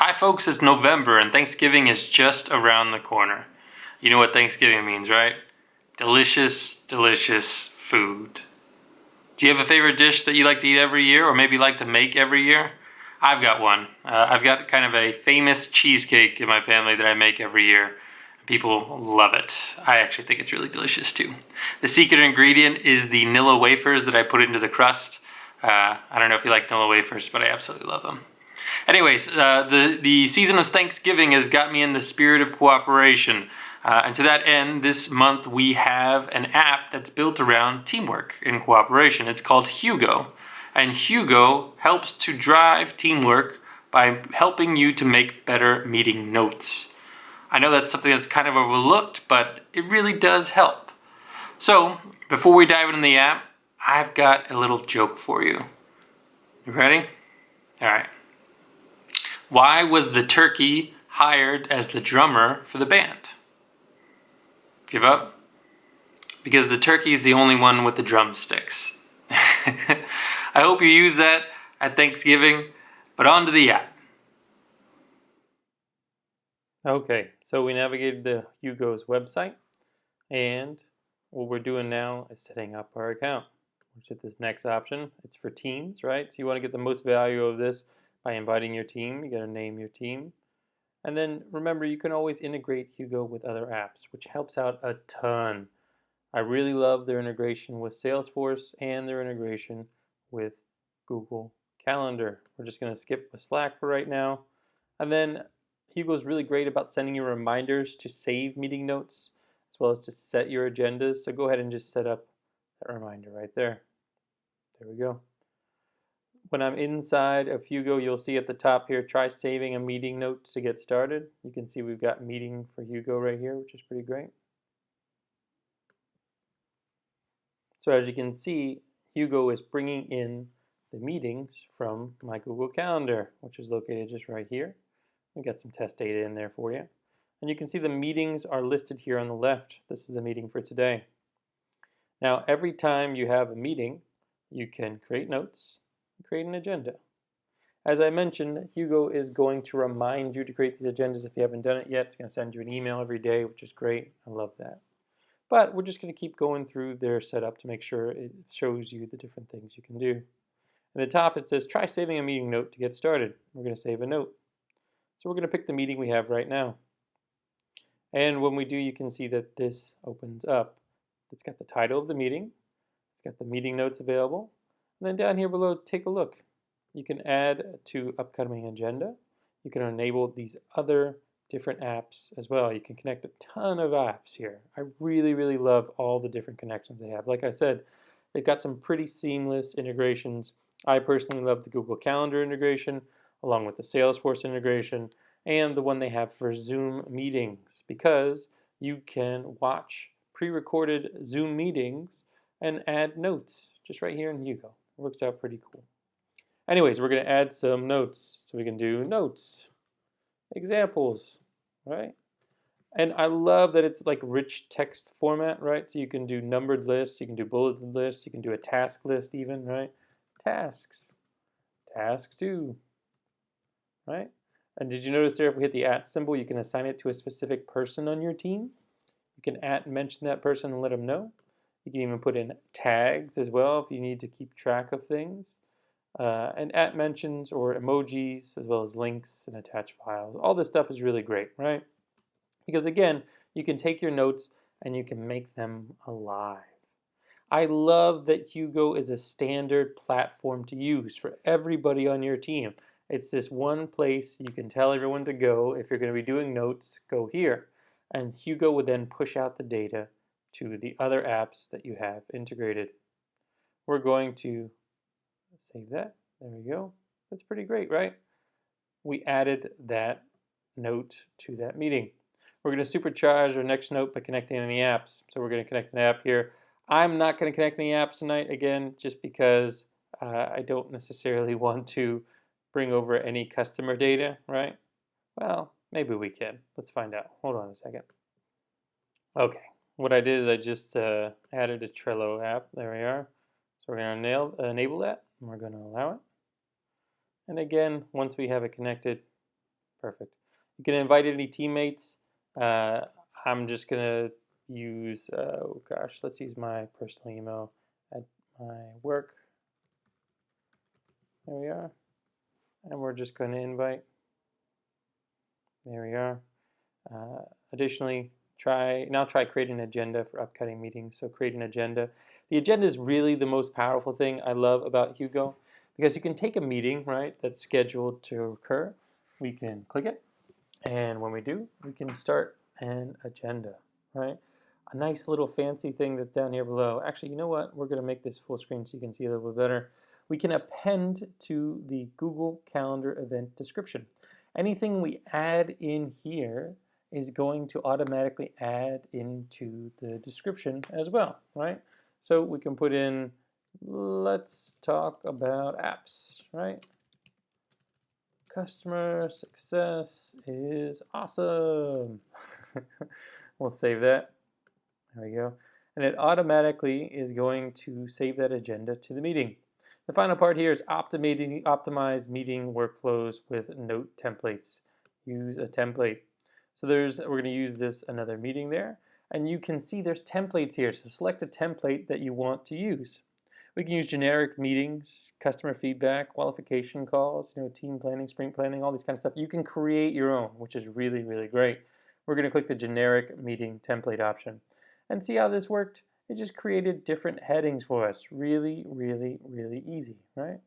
Hi folks, it's November and Thanksgiving is just around the corner. You know what Thanksgiving means, right? Delicious, delicious food. Do you have a favorite dish that you like to eat every year or maybe like to make every year? I've got one. I've got kind of a famous cheesecake in my family that I make every year. People love it. I actually think it's really delicious too. The secret ingredient is the Nilla wafers that I put into the crust. I don't know if you like Nilla wafers, but I absolutely love them. Anyways, the season of Thanksgiving has got me in the spirit of cooperation. And to that end, this month we have an app that's built around teamwork and cooperation. It's called Hugo. And Hugo helps to drive teamwork by helping you to make better meeting notes. I know that's something that's kind of overlooked, but it really does help. So, before we dive into the app, I've got a little joke for you. You ready? All right. Why was the turkey hired as the drummer for the band? Give up? Because the turkey is the only one with the drumsticks. I hope you use that at Thanksgiving, but on to the app. Okay, so we navigated the Hugo's website, and what we're doing now is setting up our account. Which is this next option. It's for teams, right? So you want to get the most value of this by inviting your team. You got to name your team. And then remember, you can always integrate Hugo with other apps, which helps out a ton. I really love their integration with Salesforce and their integration with Google Calendar. We're just going to skip the Slack for right now. And then Hugo's really great about sending you reminders to save meeting notes as well as to set your agendas. So go ahead and just set up that reminder right there. There we go. When I'm inside of Hugo, you'll see at the top here, try saving a meeting note to get started. You can see we've got meeting for Hugo right here, which is pretty great. So as you can see, Hugo is bringing in the meetings from my Google Calendar, which is located just right here. We got some test data in there for you. And you can see the meetings are listed here on the left. This is a meeting for today. Now, every time you have a meeting, you can create notes, create an agenda. As I mentioned, Hugo is going to remind you to create these agendas if you haven't done it yet. It's going to send you an email every day, which is great. I love that. But we're just going to keep going through their setup to make sure it shows you the different things you can do. At the top, it says, try saving a meeting note to get started. We're going to save a note. So we're going to pick the meeting we have right now. And when we do, you can see that this opens up. It's got the title of the meeting. It's got the meeting notes available. And then down here below, take a look. You can add to upcoming agenda. You can enable these other different apps as well. You can connect a ton of apps here. I really, really love all the different connections they have. Like I said, they've got some pretty seamless integrations. I personally love the Google Calendar integration, along with the Salesforce integration, and the one they have for Zoom meetings, because you can watch pre-recorded Zoom meetings and add notes just right here in Hugo. It works out pretty cool. Anyways, we're going to add some notes. So we can do notes, examples, right? And I love that it's like rich text format, right? So you can do numbered lists, you can do bulleted lists, you can do a task list even, right? Tasks, task 2, right? And did you notice there if we hit the @ symbol, you can assign it to a specific person on your team? You can mention that person and let them know. You can even put in tags as well if you need to keep track of things. And mentions or emojis as well as links and attached files. All this stuff is really great, right? Because again, you can take your notes and you can make them alive. I love that Hugo is a standard platform to use for everybody on your team. It's this one place you can tell everyone to go. If you're going to be doing notes, go here. And Hugo would then push out the data to the other apps that you have integrated. We're going to save that. There we go. That's pretty great, right? We added that note to that meeting. We're going to supercharge our next note by connecting any apps. So we're going to connect an app here. I'm not going to connect any apps tonight, again, just because I don't necessarily want to bring over any customer data, right? Well, maybe we can. Let's find out. Hold on a second. Okay, what I did is I just added a Trello app. There we are. So we're going to enable that, and we're going to allow it. And again, once we have it connected, Perfect. You can invite any teammates. Uh, I'm just gonna use, oh gosh, let's use my personal email at my work. There we are. And we're just going to invite. There we are. Additionally, try creating an agenda for upcoming meetings. So create an agenda. The agenda is really the most powerful thing I love about Hugo, because you can take a meeting, right, that's scheduled to occur. We can click it, and when we do, we can start an agenda, right? A nice little fancy thing that's down here below. Actually, you know what? We're going to make this full screen so you can see a little bit better. We can append to the Google Calendar event description. Anything we add in here is going to automatically add into the description as well, right? So we can put in, let's talk about apps, right? Customer success is awesome. We'll save that. There we go. And it automatically is going to save that agenda to the meeting. The final part here is optimize meeting workflows with note templates. Use a template. So we're going to use this another meeting there. And you can see there's templates here. So select a template that you want to use. We can use generic meetings, customer feedback, qualification calls, team planning, sprint planning, all these kind of stuff. You can create your own, which is really, really great. We're going to click the generic meeting template option. And see how this worked? It just created different headings for us. Really, really, really easy, right?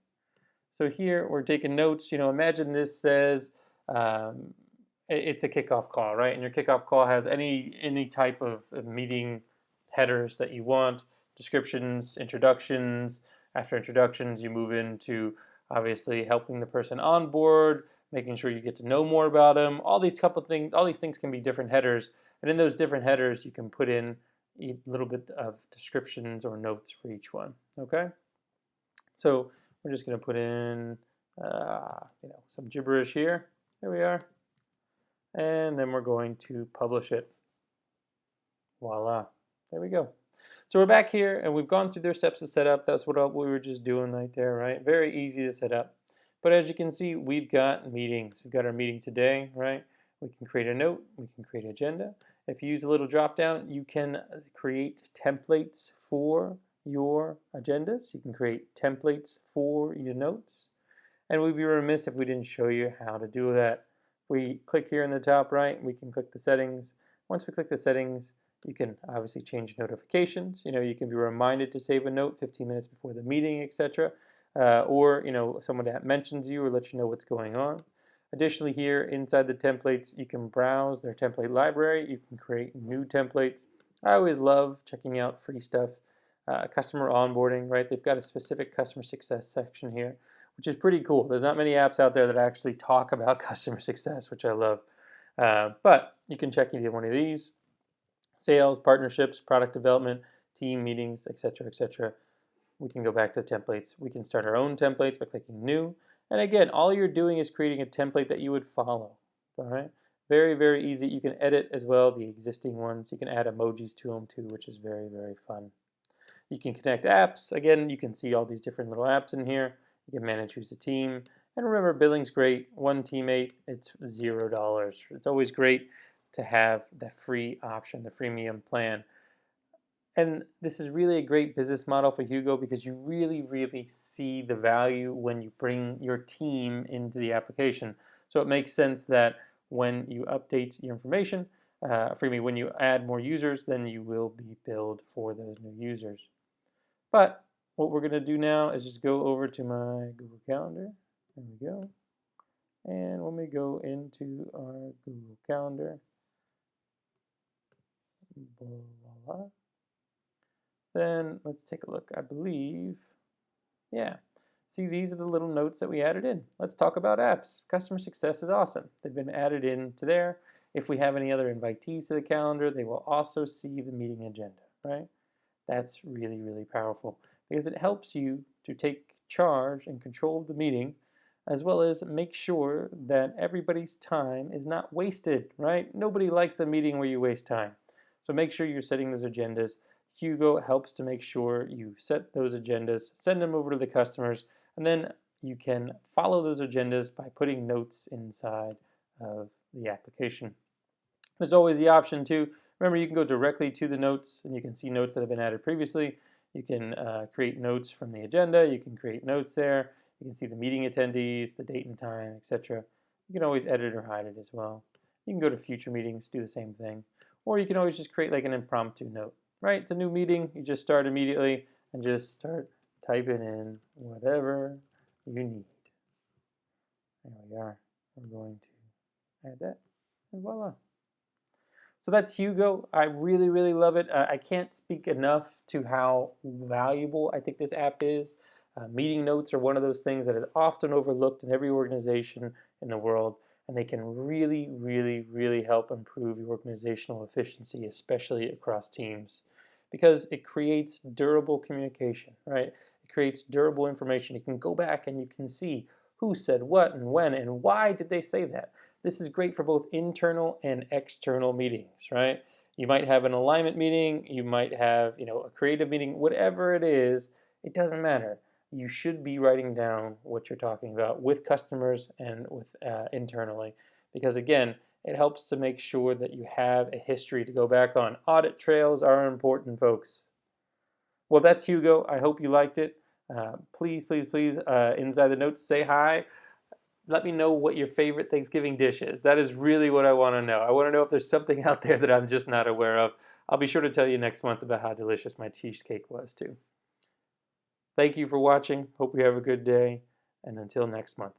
So here we're taking notes. Imagine this says it's a kickoff call, right? And your kickoff call has any type of meeting headers that you want, descriptions, introductions. After introductions, you move into obviously helping the person on board, making sure you get to know more about them. All these things can be different headers, and in those different headers, you can put in a little bit of descriptions or notes for each one. Okay, so we're just going to put in some gibberish here. There we are, and then we're going to publish it. Voila, there we go. So we're back here, and we've gone through their steps of setup. That's what we were just doing right there, right? Very easy to set up. But as you can see, we've got meetings. We've got our meeting today, right? We can create a note. We can create an agenda. If you use a little drop down, you can create templates for your agendas. You can create templates for your notes. And we'd be remiss if we didn't show you how to do that. We click here in the top right, we can click the settings. Once we click the settings, you can obviously change notifications. You can be reminded to save a note 15 minutes before the meeting, etc. Or someone that mentions you or lets you know what's going on. Additionally, here inside the templates, you can browse their template library. You can create new templates. I always love checking out free stuff. Customer onboarding, right? They've got a specific customer success section here, which is pretty cool. There's not many apps out there that actually talk about customer success, which I love. But you can check either one of these. Sales, partnerships, product development, team meetings, etc., etc. We can go back to templates. We can start our own templates by clicking new. And again, all you're doing is creating a template that you would follow. All right? Very, very easy. You can edit as well the existing ones. You can add emojis to them too, which is very, very fun. You can connect apps. Again, you can see all these different little apps in here. You can manage who's a team. And remember, billing's great. One teammate, it's $0. It's always great to have the free option, the freemium plan. And this is really a great business model for Hugo because you really, really see the value when you bring your team into the application. So it makes sense that when you update your information, when you add more users, then you will be billed for those new users. But what we're going to do now is just go over to my Google Calendar. There we go. And when we go into our Google Calendar, blah, blah, blah, then let's take a look. I believe, yeah. See, these are the little notes that we added in. Let's talk about apps. Customer success is awesome. They've been added into there. If we have any other invitees to the calendar, they will also see the meeting agenda, right? That's really, really powerful because it helps you to take charge and control of the meeting, as well as make sure that everybody's time is not wasted, right? Nobody likes a meeting where you waste time. So make sure you're setting those agendas. Hugo helps to make sure you set those agendas, send them over to the customers, and then you can follow those agendas by putting notes inside of the application. There's always the option to, remember, you can go directly to the notes and you can see notes that have been added previously. You can create notes from the agenda. You can create notes there. You can see the meeting attendees, the date and time, etc. You can always edit or hide it as well. You can go to future meetings, do the same thing. Or you can always just create like an impromptu note, right? It's a new meeting. You just start immediately and just start typing in whatever you need. There we are. We're going to add that, and voila. So that's Hugo. I really, really love it. I can't speak enough to how valuable I think this app is. Meeting notes are one of those things that is often overlooked in every organization in the world, and they can really, really, really help improve your organizational efficiency, especially across teams, because it creates durable communication, right? It creates durable information. You can go back and you can see who said what and when and why did they say that. This is great for both internal and external meetings, right? You might have an alignment meeting, you might have, a creative meeting, whatever it is, it doesn't matter. You should be writing down what you're talking about with customers and with internally, because again, it helps to make sure that you have a history to go back on. Audit trails are important, folks. Well, that's Hugo. I hope you liked it. Please, please, please, inside the notes, say hi. Let me know what your favorite Thanksgiving dish is. That is really what I want to know. I want to know if there's something out there that I'm just not aware of. I'll be sure to tell you next month about how delicious my cheesecake was too. Thank you for watching. Hope you have a good day, and until next month.